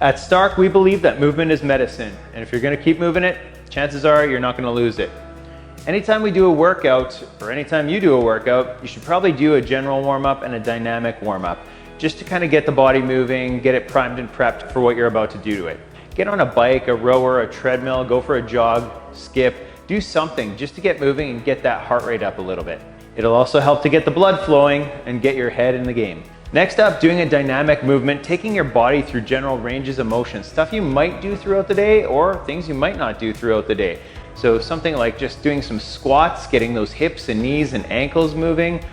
At Stark, we believe that movement is medicine, and if you're going to keep moving it, chances are you're not going to lose it. Anytime we do a workout, or anytime you do a workout, you should probably do a general warm-up and a dynamic warm-up, just to kind of get the body moving, get it primed and prepped for what you're about to do to it. Get on a bike, a rower, a treadmill, go for a jog, skip, do something just to get moving and get that heart rate up a little bit. It'll also help to get the blood flowing and get your head in the game. Next up, doing a dynamic movement, taking your body through general ranges of motion, stuff you might do throughout the day or things you might not do throughout the day. So something like just doing some squats, getting those hips and knees and ankles moving,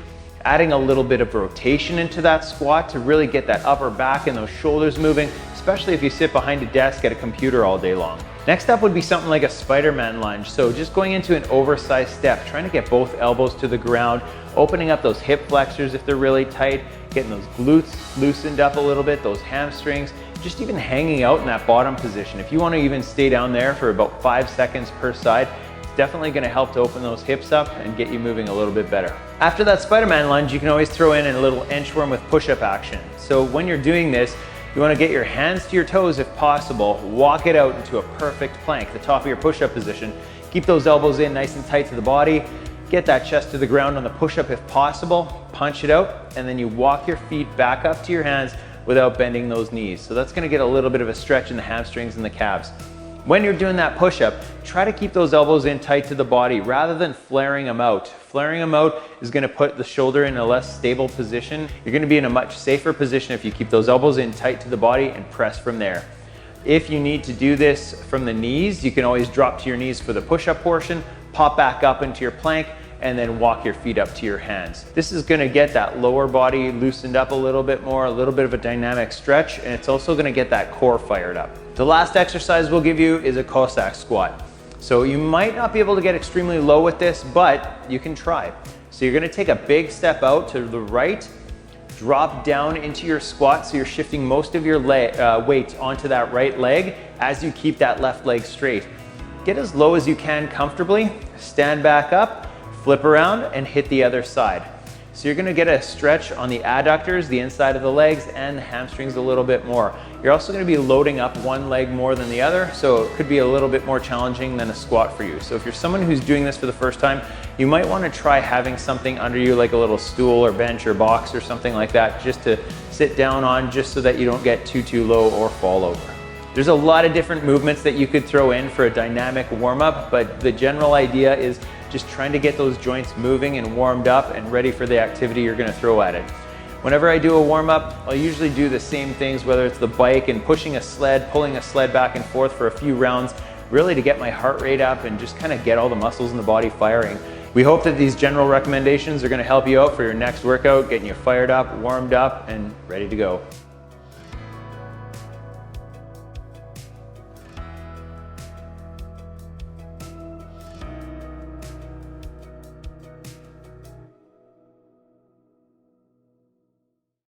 adding a little bit of rotation into that squat to really get that upper back and those shoulders moving, especially if you sit behind a desk at a computer all day long. Next up would be something like a Spider-Man lunge. So just going into an oversized step, trying to get both elbows to the ground, opening up those hip flexors if they're really tight, getting those glutes loosened up a little bit, those hamstrings, just even hanging out in that bottom position. If you want to even stay down there for about 5 seconds per side, it's definitely going to help to open those hips up and get you moving a little bit better. After that Spider-Man lunge, you can always throw in a little inchworm with push-up action. So when you're doing this, you want to get your hands to your toes if possible, walk it out into a perfect plank, the top of your push-up position. Keep those elbows in nice and tight to the body. Get that chest to the ground on the push-up if possible, punch it out, and then you walk your feet back up to your hands without bending those knees. So that's going to get a little bit of a stretch in the hamstrings and the calves. When you're doing that push-up, try to keep those elbows in tight to the body rather than flaring them out. Flaring them out is going to put the shoulder in a less stable position. You're going to be in a much safer position if you keep those elbows in tight to the body and press from there. If you need to do this from the knees, you can always drop to your knees for the push-up portion, pop back up into your plank, and then walk your feet up to your hands. This is going to get that lower body loosened up a little bit more, a little bit of a dynamic stretch, and it's also going to get that core fired up. The last exercise we'll give you is a COSSAC squat. So you might not be able to get extremely low with this, but you can try. So you're going to take a big step out to the right, drop down into your squat, so you're shifting most of your weight onto that right leg as you keep that left leg straight. Get as low as you can comfortably, stand back up, flip around and hit the other side. So you're going to get a stretch on the adductors, the inside of the legs, and the hamstrings a little bit more. You're also going to be loading up one leg more than the other, so it could be a little bit more challenging than a squat for you. So if you're someone who's doing this for the first time, you might want to try having something under you like a little stool or bench or box or something like that just to sit down on, just so that you don't get too low or fall over. There's a lot of different movements that you could throw in for a dynamic warm-up, but the general idea is just trying to get those joints moving and warmed up and ready for the activity you're going to throw at it. Whenever I do a warm-up, I'll usually do the same things, whether it's the bike and pushing a sled, pulling a sled back and forth for a few rounds, really to get my heart rate up and just kind of get all the muscles in the body firing. We hope that these general recommendations are going to help you out for your next workout, getting you fired up, warmed up, and ready to go.